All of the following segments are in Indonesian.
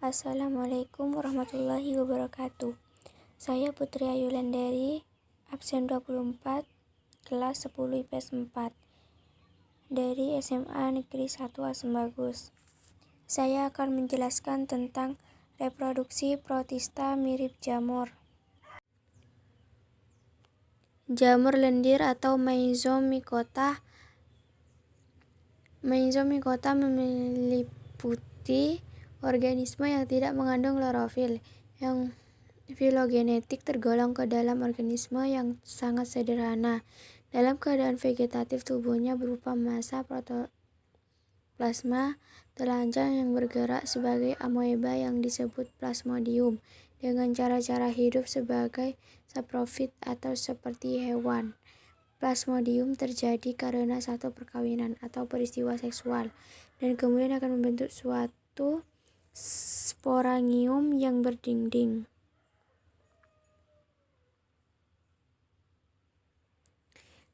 Assalamualaikum warahmatullahi wabarakatuh. Saya Putri Ayu Landari, absen 24, kelas 10 IPS 4, dari SMA Negeri 1 Asem Bagus. Saya akan menjelaskan tentang reproduksi protista mirip jamur. Jamur lendir atau Myxomycota. Myxomycota meliputi organisme yang tidak mengandung klorofil, yang filogenetik tergolong ke dalam organisme yang sangat sederhana. Dalam keadaan vegetatif, tubuhnya berupa massa protoplasma telanjang yang bergerak sebagai amoeba yang disebut plasmodium, dengan cara-cara hidup sebagai saprofit atau seperti hewan. Plasmodium terjadi karena satu perkawinan atau peristiwa seksual, dan kemudian akan membentuk suatu sporangium yang berdinding.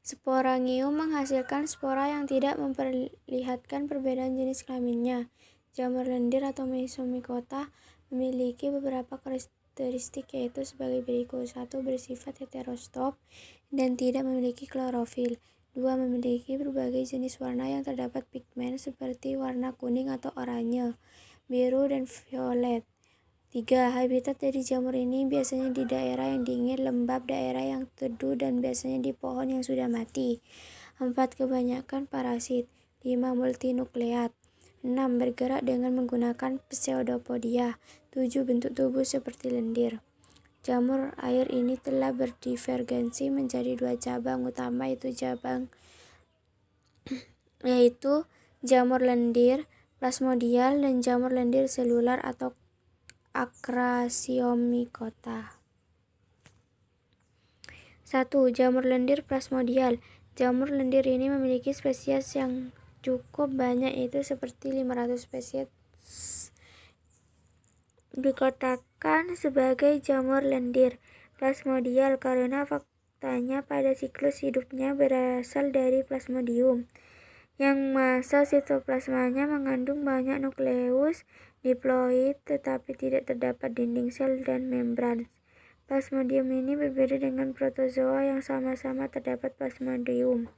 Sporangium menghasilkan spora yang tidak memperlihatkan perbedaan jenis kelaminnya. Jamur lendir atau Myxomycota memiliki beberapa karakteristik, yaitu sebagai berikut. 1. Bersifat heterostop dan tidak memiliki klorofil. 2. Memiliki berbagai jenis warna yang terdapat pigmen seperti warna kuning atau oranye, biru, dan violet. 3. Habitat dari jamur ini biasanya di daerah yang dingin, lembab, daerah yang teduh, dan biasanya di pohon yang sudah mati. 4. Kebanyakan parasit. 5. Multinukleat. 6. Bergerak dengan menggunakan pseudopodia. 7. Bentuk tubuh seperti lendir. Jamur air ini telah berdivergensi menjadi 2 cabang utama, yaitu jamur lendir plasmodial dan jamur lendir selular atau Acrasiomycota. 1. Jamur lendir plasmodial. Jamur lendir ini memiliki spesies yang cukup banyak, yaitu seperti 500 spesies. Dikatakan sebagai jamur lendir plasmodial karena faktanya pada siklus hidupnya berasal dari plasmodium, yang massa sitoplasmanya mengandung banyak nukleus diploid tetapi tidak terdapat dinding sel dan membran. Plasmodium ini berbeda dengan protozoa yang sama-sama terdapat plasmodium.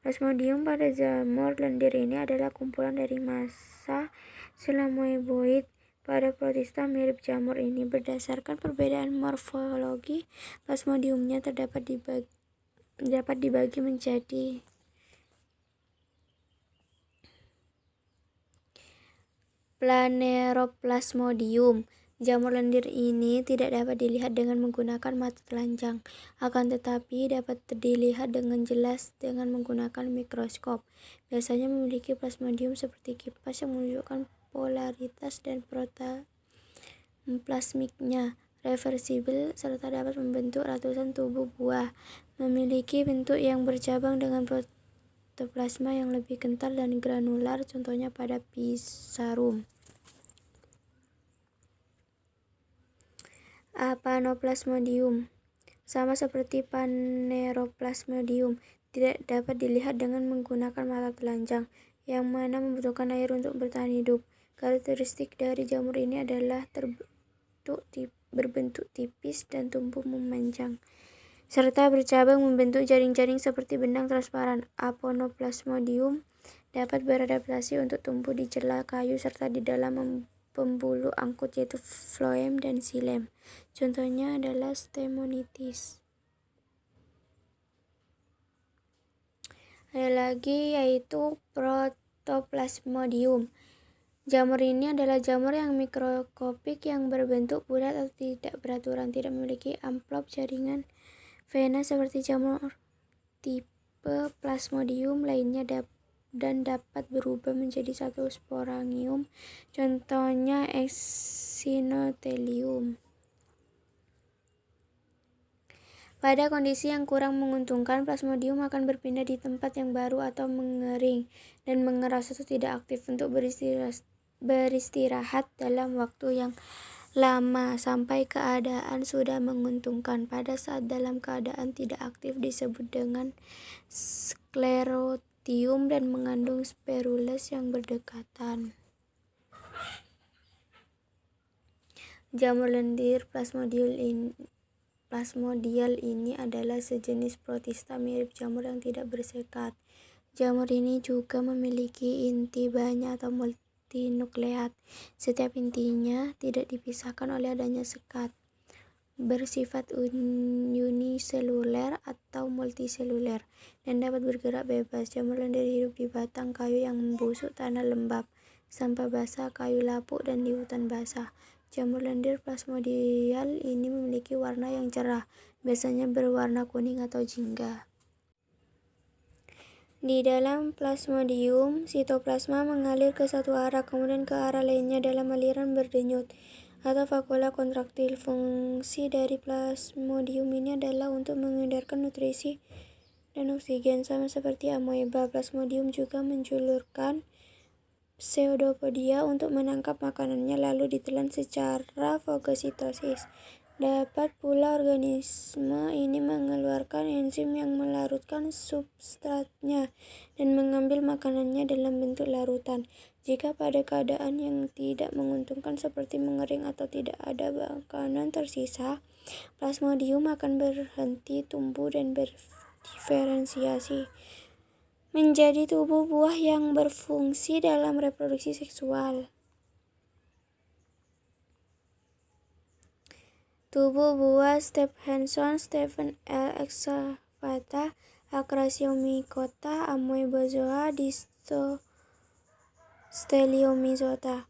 Plasmodium pada jamur lendir ini adalah kumpulan dari massa sel amoeboid. Pada protista mirip jamur ini, berdasarkan perbedaan morfologi, plasmodiumnya dapat dibagi menjadi Phaneroplasmodium. Jamur lendir ini tidak dapat dilihat dengan menggunakan mata telanjang, akan tetapi dapat dilihat dengan jelas dengan menggunakan mikroskop. Biasanya memiliki plasmodium seperti kipas yang menunjukkan polaritas dan protoplasmiknya reversibel serta dapat membentuk ratusan tubuh buah. Memiliki bentuk yang bercabang dengan protoplasma yang lebih kental dan granular, contohnya pada Physarum. Aphanoplasmodium. Sama seperti Phaneroplasmodium, tidak dapat dilihat dengan menggunakan mata telanjang, yang mana membutuhkan air untuk bertahan hidup. Karakteristik dari jamur ini adalah berbentuk tipis dan tumbuh memanjang, serta bercabang membentuk jaring-jaring seperti benang transparan. Aphanoplasmodium dapat beradaptasi untuk tumbuh di celah kayu serta di dalam pembuluh angkut, yaitu phloem dan xilem. Contohnya adalah Stemonitis. Ada lagi yaitu Protoplasmodium. Jamur ini adalah jamur yang mikroskopik yang berbentuk bulat atau tidak beraturan, tidak memiliki amplop jaringan vena seperti jamur tipe Plasmodium lainnya, dan dapat berubah menjadi satu sporangium, contohnya Exinothelium. Pada kondisi yang kurang menguntungkan, plasmodium akan berpindah di tempat yang baru atau mengering dan mengeras atau tidak aktif untuk beristirahat dalam waktu yang lama sampai keadaan sudah menguntungkan. Pada saat dalam keadaan tidak aktif disebut dengan sklerotium dan mengandung sperules yang berdekatan. Jamur lendir plasmodial ini adalah sejenis protista mirip jamur yang tidak bersekat. Jamur ini juga memiliki inti banyak atau multinukleat. Setiap intinya tidak dipisahkan oleh adanya sekat. Bersifat uniseluler atau multiseluler dan dapat bergerak bebas. Jamur lendir hidup di batang kayu yang membusuk, tanah lembab, sampah basah, kayu lapuk, dan di hutan basah. Jamur lendir plasmodial ini memiliki warna yang cerah, biasanya berwarna kuning atau jingga. Di dalam plasmodium, sitoplasma mengalir ke satu arah, kemudian ke arah lainnya dalam aliran berdenyut atau vakuola kontraktil. Fungsi dari plasmodium ini adalah untuk mengedarkan nutrisi dan oksigen, sama seperti amoeba. Plasmodium juga menjulurkan pseudopodia untuk menangkap makanannya lalu ditelan secara fagositosis. Dapat pula organisme ini mengeluarkan enzim yang melarutkan substratnya dan mengambil makanannya dalam bentuk larutan. Jika pada keadaan yang tidak menguntungkan seperti mengering atau tidak ada makanan tersisa, plasmodium akan berhenti tumbuh dan berdiferensiasi menjadi tubuh buah yang berfungsi dalam reproduksi seksual. Tubuh buah Stephenson, Stephen L. excavata, Acrasiomycota, Amoebozoa, Steliomyzota,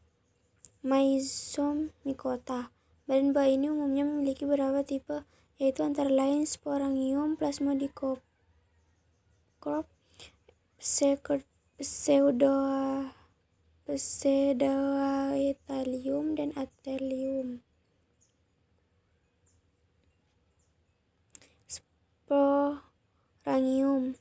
Myxomycota. Badan buah ini umumnya memiliki beberapa tipe, yaitu antara lain Sporangium, Plasmodicoprop, Pseudoaetalium, dan Atelium. Sporangium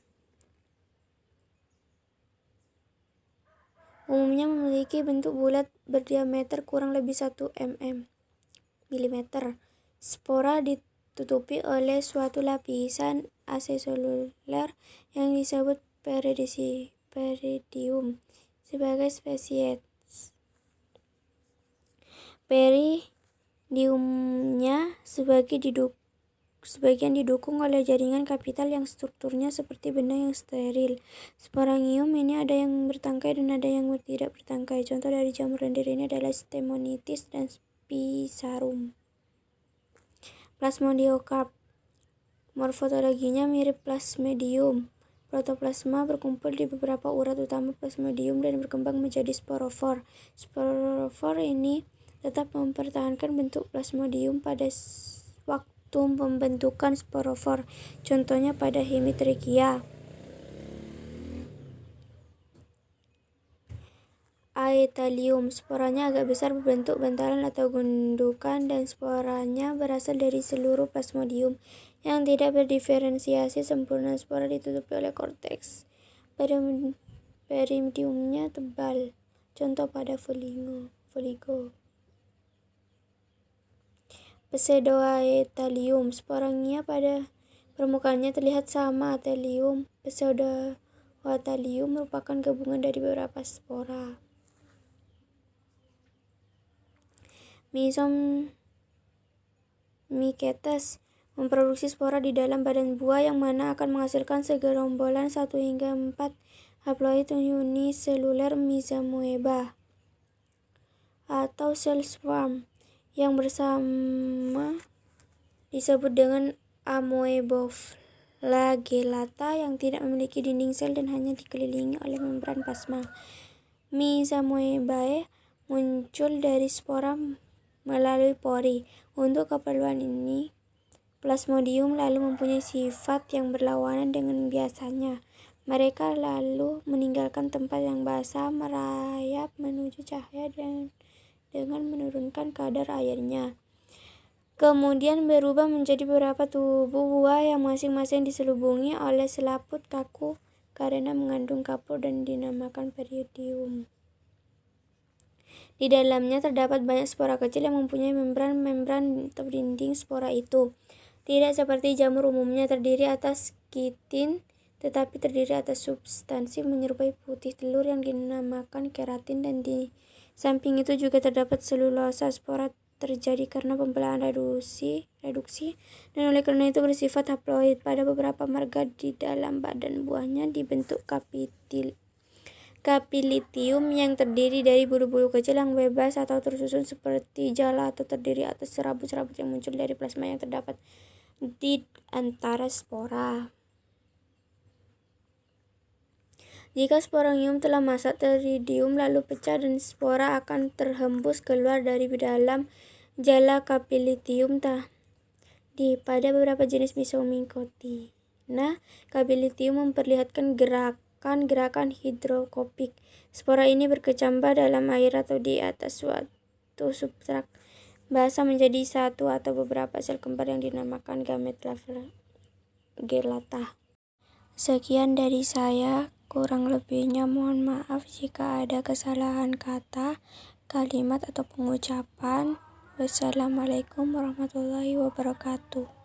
umumnya memiliki bentuk bulat berdiameter kurang lebih 1 mm. Spora ditutupi oleh suatu lapisan aseseluler yang disebut peridium sebagai spesies. Peridiumnya sebagian didukung oleh jaringan kapital yang strukturnya seperti benang yang steril. Sporangium ini ada yang bertangkai dan ada yang tidak bertangkai. Contoh dari jamur lendir ini adalah Stemonitis dan Spicarum. Plasmodiokarp. Morfologinya mirip plasmodium. Protoplasma berkumpul di beberapa urat utama plasmodium dan berkembang menjadi sporofor. Sporofor ini tetap mempertahankan bentuk plasmodium pada waktu pembentukan sporofor, contohnya pada Hemitrichia. Aetalium, sporanya agak besar berbentuk bantalan atau gundukan dan sporanya berasal dari seluruh plasmodium yang tidak berdiferensiasi sempurna. Spora ditutupi oleh korteks. Peridiumnya tebal, contoh pada Foligo. Pseudoaetalium, sporanya pada permukaannya terlihat sama Atelium. Pseudoaetalium merupakan gabungan dari beberapa spora. Mycetes memproduksi spora di dalam badan buah yang mana akan menghasilkan segerombolan 1 hingga 4 haploid uniseluler mesoamoeba atau cell swarm yang bersama disebut dengan Amoeboflagellata yang tidak memiliki dinding sel dan hanya dikelilingi oleh membran plasma. Mesoamoebae muncul dari spora melalui pori. Untuk keperluan ini, plasmodium lalu mempunyai sifat yang berlawanan dengan biasanya. Mereka lalu meninggalkan tempat yang basah, merayap menuju cahaya dan dengan menurunkan kadar airnya. Kemudian berubah menjadi beberapa tubuh buah yang masing-masing diselubungi oleh selaput kaku karena mengandung kapur dan dinamakan peridium. Di dalamnya terdapat banyak spora kecil yang mempunyai membran atau dinding spora itu. Tidak seperti jamur umumnya terdiri atas kitin, tetapi terdiri atas substansi menyerupai putih telur yang dinamakan keratin, dan di samping itu juga terdapat selulosa. Spora terjadi karena pembelahan reduksi, dan oleh karena itu bersifat haploid. Pada beberapa marga di dalam badan buahnya dibentuk kapilitium yang terdiri dari bulu-bulu kecil yang bebas atau tersusun seperti jala atau terdiri atas serabut-serabut yang muncul dari plasma yang terdapat di antara spora. Jika sporangium telah masuk teridium lalu pecah dan spora akan terhembus keluar dari dalam jala kapilitium tadi. Pada beberapa jenis Myxomycotina, kapilitium memperlihatkan gerakan hidrokopik. Spora ini berkecambah dalam air atau di atas suatu substrat basah menjadi satu atau beberapa sel kembar yang dinamakan gamet flagellata. Sekian dari saya, kurang lebihnya mohon maaf jika ada kesalahan kata, kalimat, atau pengucapan. Wassalamualaikum warahmatullahi wabarakatuh.